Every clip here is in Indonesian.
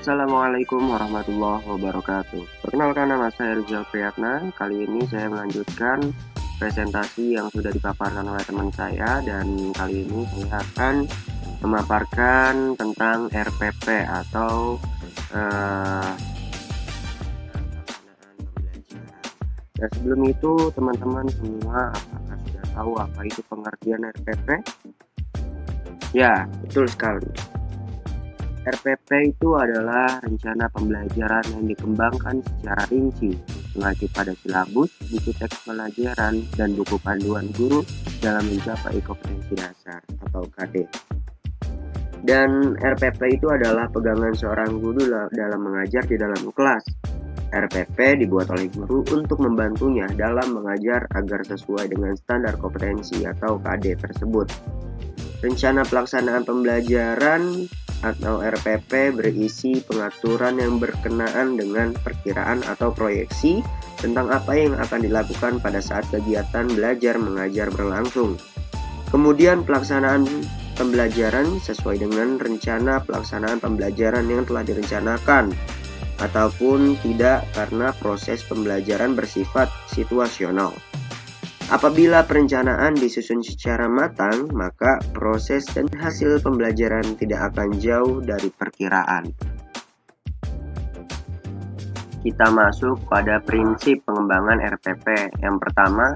Assalamualaikum warahmatullahi wabarakatuh. Perkenalkan, nama saya Rizal Priyatna. Kali ini saya melanjutkan presentasi yang sudah dipaparkan oleh teman saya, dan kali ini saya akan memaparkan tentang RPP atau Dan sebelum itu, teman-teman semua apakah sudah tahu apa itu pengertian RPP? Ya, betul sekali. RPP itu adalah rencana pembelajaran yang dikembangkan secara rinci, mengacu pada silabus, buku teks pelajaran, dan buku panduan guru dalam mencapai kompetensi dasar atau KD. Dan RPP itu adalah pegangan seorang guru dalam mengajar di dalam kelas. RPP dibuat oleh guru untuk membantunya dalam mengajar agar sesuai dengan standar kompetensi atau KD tersebut. Rencana pelaksanaan pembelajaran atau RPP berisi pengaturan yang berkenaan dengan perkiraan atau proyeksi tentang apa yang akan dilakukan pada saat kegiatan belajar mengajar berlangsung. Kemudian pelaksanaan pembelajaran sesuai dengan rencana pelaksanaan pembelajaran yang telah direncanakan ataupun tidak, karena proses pembelajaran bersifat situasional. Apabila perencanaan disusun secara matang, maka proses dan hasil pembelajaran tidak akan jauh dari perkiraan. Kita masuk pada prinsip pengembangan RPP. Yang pertama,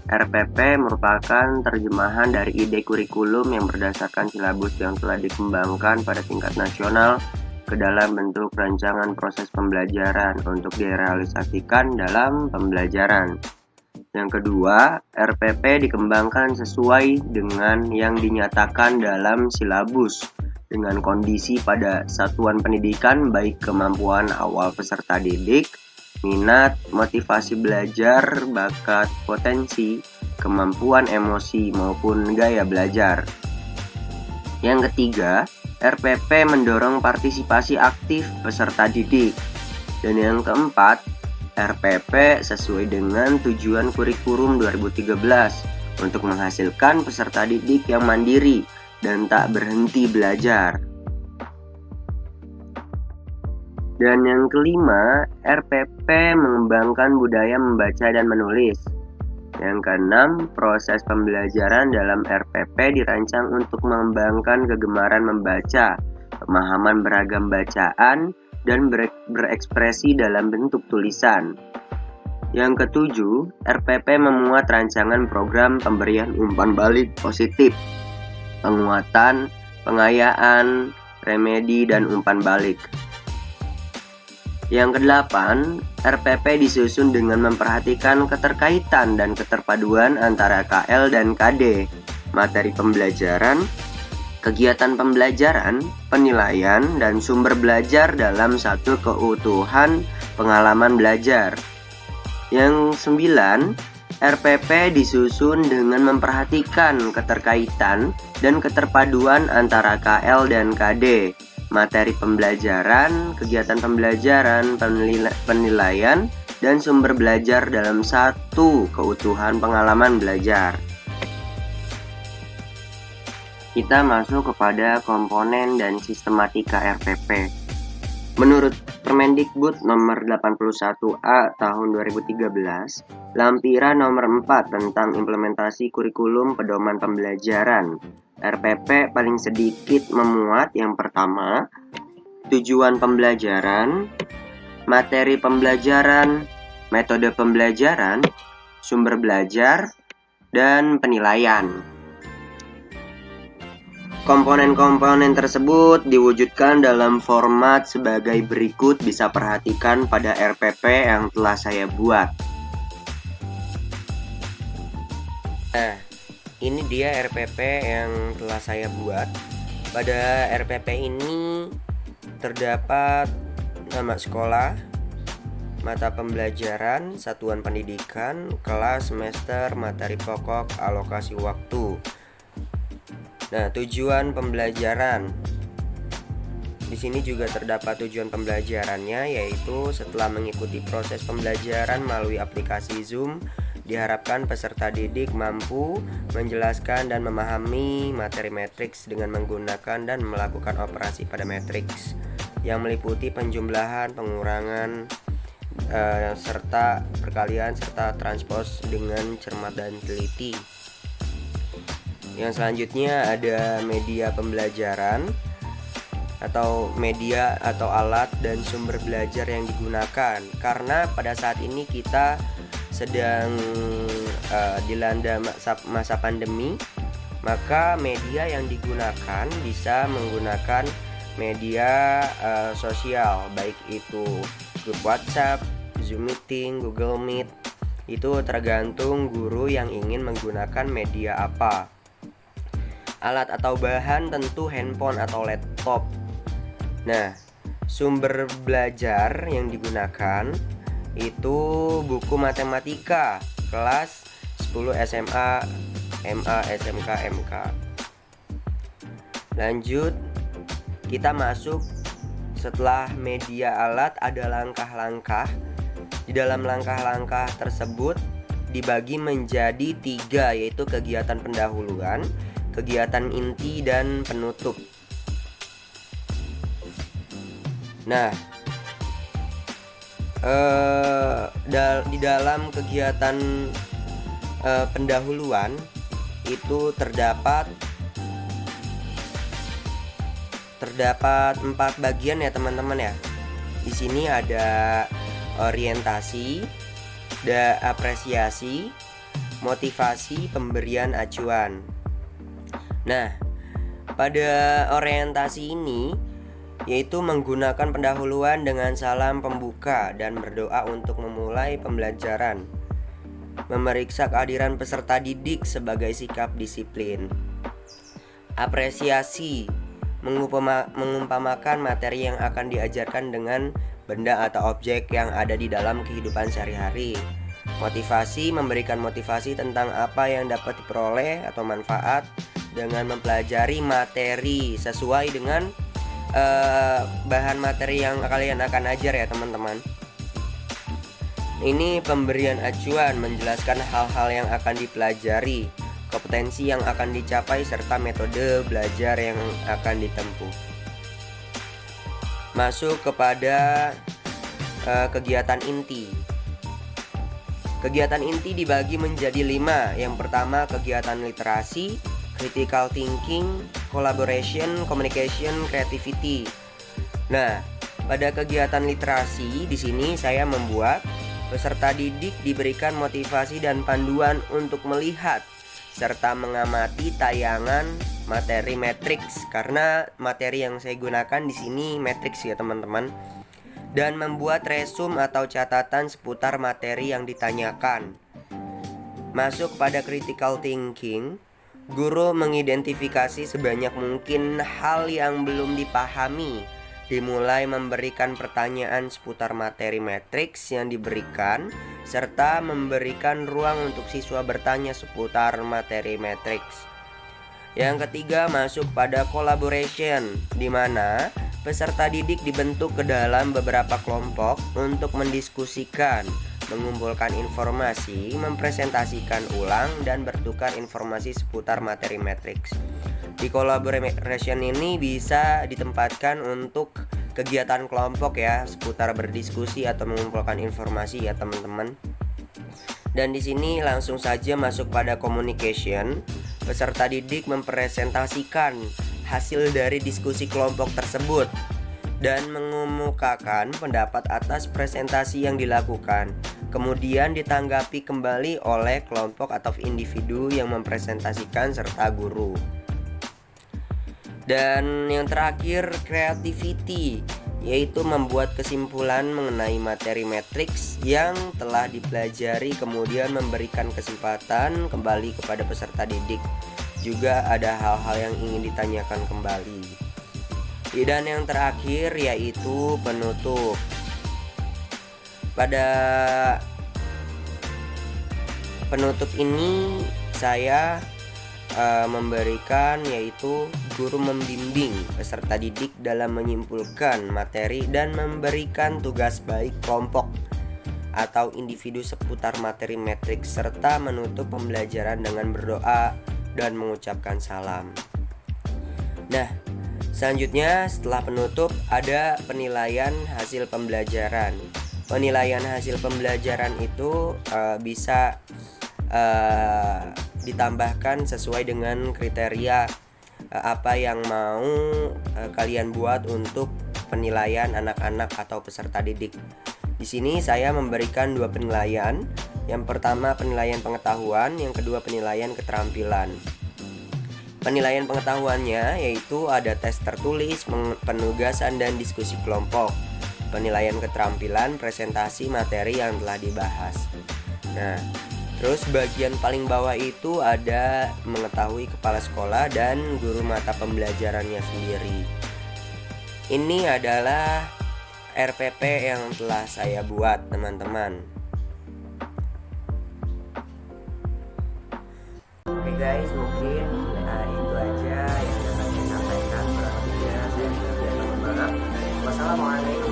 RPP merupakan terjemahan dari ide kurikulum yang berdasarkan silabus yang telah dikembangkan pada tingkat nasional ke dalam bentuk rancangan proses pembelajaran untuk direalisasikan dalam pembelajaran. Yang kedua, RPP dikembangkan sesuai dengan yang dinyatakan dalam silabus dengan kondisi pada satuan pendidikan, baik kemampuan awal peserta didik, minat, motivasi belajar, bakat, potensi, kemampuan emosi, maupun gaya belajar. Yang ketiga, RPP mendorong partisipasi aktif peserta didik. Dan yang keempat, RPP sesuai dengan tujuan kurikulum 2013 untuk menghasilkan peserta didik yang mandiri dan tak berhenti belajar. Dan yang kelima, RPP mengembangkan budaya membaca dan menulis. Yang keenam, proses pembelajaran dalam RPP dirancang untuk mengembangkan kegemaran membaca, pemahaman beragam bacaan, dan berekspresi dalam bentuk tulisan. Yang ketujuh, RPP memuat rancangan program pemberian umpan balik positif, penguatan, pengayaan, remedi, dan umpan balik. Yang kedelapan, RPP disusun dengan memperhatikan keterkaitan dan keterpaduan antara KL dan KD, materi pembelajaran, kegiatan pembelajaran, penilaian, dan sumber belajar dalam satu keutuhan pengalaman belajar. Yang 9, RPP disusun dengan memperhatikan keterkaitan dan keterpaduan antara KL dan KD, materi pembelajaran, kegiatan pembelajaran, penilaian, dan sumber belajar dalam satu keutuhan pengalaman belajar. Kita masuk kepada komponen dan sistematika RPP. Menurut Permendikbud nomor 81A tahun 2013, lampiran nomor 4 tentang implementasi kurikulum pedoman pembelajaran, RPP paling sedikit memuat yang pertama, tujuan pembelajaran, materi pembelajaran, metode pembelajaran, sumber belajar, dan penilaian. Komponen-komponen tersebut diwujudkan dalam format sebagai berikut, bisa perhatikan pada RPP yang telah saya buat. Nah, ini dia RPP yang telah saya buat. Pada RPP ini terdapat nama sekolah, mata pembelajaran, satuan pendidikan, kelas, semester, materi pokok, alokasi waktu. Nah, tujuan pembelajaran. Di sini juga terdapat tujuan pembelajarannya, yaitu setelah mengikuti proses pembelajaran melalui aplikasi Zoom, diharapkan peserta didik mampu menjelaskan dan memahami materi matriks dengan menggunakan dan melakukan operasi pada matriks. yang meliputi penjumlahan, pengurangan, serta perkalian serta transpose dengan cermat dan teliti. Yang selanjutnya ada media pembelajaran atau media atau alat dan sumber belajar yang digunakan. Karena pada saat ini kita sedang dilanda masa pandemi, maka media yang digunakan bisa menggunakan media sosial, baik itu grup WhatsApp, Zoom Meeting, Google Meet. Itu tergantung guru yang ingin menggunakan media apa. Alat atau bahan tentu handphone atau laptop. Nah, sumber belajar yang digunakan itu buku matematika kelas 10 SMA, MA, SMK, MK. Lanjut, kita masuk setelah media alat ada langkah-langkah. Di dalam langkah-langkah tersebut dibagi menjadi 3, yaitu kegiatan pendahuluan, kegiatan inti, dan penutup. Nah, di dalam kegiatan pendahuluan itu terdapat 4 bagian ya teman-teman ya. Di sini ada orientasi, ada apresiasi, motivasi, pemberian acuan. Nah, pada orientasi ini yaitu menggunakan pendahuluan dengan salam pembuka dan berdoa untuk memulai pembelajaran. Memeriksa kehadiran peserta didik sebagai sikap disiplin. Apresiasi mengumpamakan materi yang akan diajarkan dengan benda atau objek yang ada di dalam kehidupan sehari-hari. Motivasi memberikan motivasi tentang apa yang dapat diperoleh atau manfaat dengan mempelajari materi sesuai dengan bahan materi yang kalian akan ajar ya teman-teman. Ini pemberian acuan menjelaskan hal-hal yang akan dipelajari, kompetensi yang akan dicapai, serta metode belajar yang akan ditempuh. Masuk kepada kegiatan inti. Kegiatan inti dibagi menjadi 5. Yang pertama kegiatan literasi, critical thinking, collaboration, communication, creativity. Nah, pada kegiatan literasi di sini saya membuat peserta didik diberikan motivasi dan panduan untuk melihat serta mengamati tayangan materi matriks, karena materi yang saya gunakan di sini matriks ya teman-teman, dan membuat resume atau catatan seputar materi yang ditanyakan. Masuk pada critical thinking, guru mengidentifikasi sebanyak mungkin hal yang belum dipahami, dimulai memberikan pertanyaan seputar materi matriks yang diberikan, serta memberikan ruang untuk siswa bertanya seputar materi matriks. Yang ketiga masuk pada collaboration, di mana peserta didik dibentuk ke dalam beberapa kelompok untuk mendiskusikan, mengumpulkan informasi, mempresentasikan ulang, dan bertukar informasi seputar materi matriks. Di collaboration ini bisa ditempatkan untuk kegiatan kelompok ya, seputar berdiskusi atau mengumpulkan informasi ya teman-teman. Dan di sini langsung saja masuk pada communication. Peserta didik mempresentasikan hasil dari diskusi kelompok tersebut dan mengemukakan pendapat atas presentasi yang dilakukan. Kemudian ditanggapi kembali oleh kelompok atau individu yang mempresentasikan serta guru. Dan yang terakhir creativity, yaitu membuat kesimpulan mengenai materi matriks yang telah dipelajari, kemudian memberikan kesempatan kembali kepada peserta didik. Juga ada hal-hal yang ingin ditanyakan kembali. Dan yang terakhir yaitu penutup. Pada penutup ini saya memberikan yaitu guru membimbing peserta didik dalam menyimpulkan materi dan memberikan tugas baik kelompok atau individu seputar materi matriks, serta menutup pembelajaran dengan berdoa dan mengucapkan salam. Nah, Selanjutnya setelah penutup ada penilaian hasil pembelajaran. Penilaian hasil pembelajaran itu bisa ditambahkan sesuai dengan kriteria apa yang mau kalian buat untuk penilaian anak-anak atau peserta didik. Di sini saya memberikan 2 penilaian. Yang pertama penilaian pengetahuan, yang kedua penilaian keterampilan. Penilaian pengetahuannya yaitu ada tes tertulis, penugasan dan diskusi kelompok. Penilaian keterampilan, presentasi materi yang telah dibahas. Nah, terus bagian paling bawah itu ada mengetahui kepala sekolah dan guru mata pembelajarannya sendiri. Ini adalah RPP yang telah saya buat, teman-teman. Oke guys, mungkin itu aja yang dapat saya sampaikan. Kurang lebihnya saya mohon maaf. Wassalamualaikum